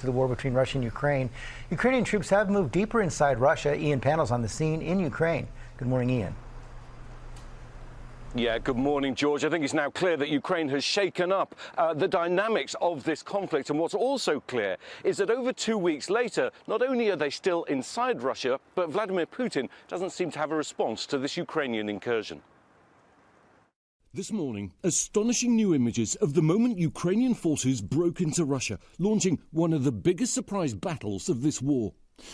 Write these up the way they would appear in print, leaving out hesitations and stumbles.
To the war between Russia and Ukraine. Ukrainian troops have moved deeper inside Russia. Ian Panel's on the scene in Ukraine. Good morning, Ian. Yeah, good morning, George. I think it's now clear that Ukraine has shaken up the dynamics of this conflict. And what's also clear is that over 2 weeks later, not only are they still inside Russia, but Vladimir Putin doesn't seem to have a response to this Ukrainian incursion. This morning, astonishing new images of the moment Ukrainian forces broke into Russia, launching one of the biggest surprise battles of this war.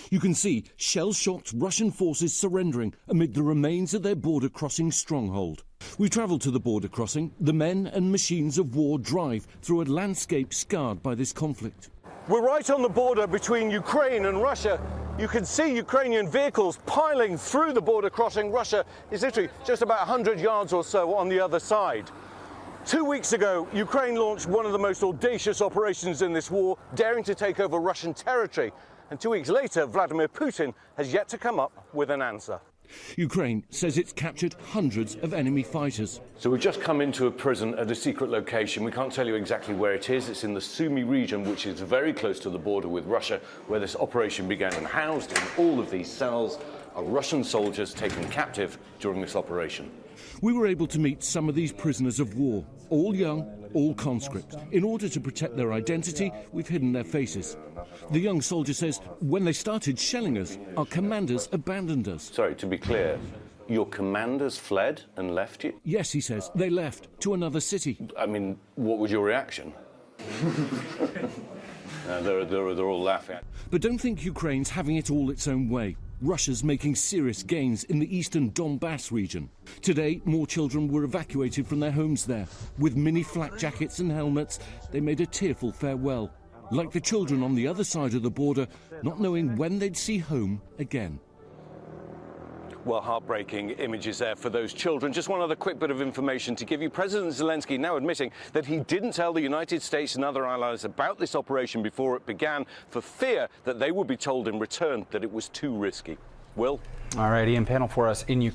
You can see shell-shocked Russian forces surrendering amid the remains of their border-crossing stronghold. We travel to the border crossing. The men and machines of war drive through a landscape scarred by this conflict. We're right on the border between Ukraine and Russia. You can see Ukrainian vehicles piling through the border crossing. Russia is literally just about 100 yards or so on the other side. 2 weeks ago, Ukraine launched one of the most audacious operations in this war, daring to take over Russian territory. And 2 weeks later, Vladimir Putin has yet to come up with an answer. Ukraine says it's captured hundreds of enemy fighters. So we've just come into a prison at a secret location. We can't tell you exactly where it is. It's in the Sumy region, which is very close to the border with Russia, where this operation began. And housed in all of these cells are Russian soldiers taken captive during this operation. We were able to meet some of these prisoners of war, all young, all conscript. In order to protect their identity, we've hidden their faces. The young soldier says, when they started shelling us, our commanders abandoned us. Sorry, to be clear, your commanders fled and left you? Yes, he says, they left to another city. I mean, what was your reaction? They're all laughing. But don't think Ukraine's having it all its own way. Russia's making serious gains in the eastern Donbass region. Today, more children were evacuated from their homes there. With mini flak jackets and helmets, they made a tearful farewell. Like the children on the other side of the border, not knowing when they'd see home again. Well, heartbreaking images there for those children. Just one other quick bit of information to give you. President Zelensky now admitting that he didn't tell the United States and other allies about this operation before it began for fear that they would be told in return that it was too risky. Will? All right, Ian, panel for us in Ukraine.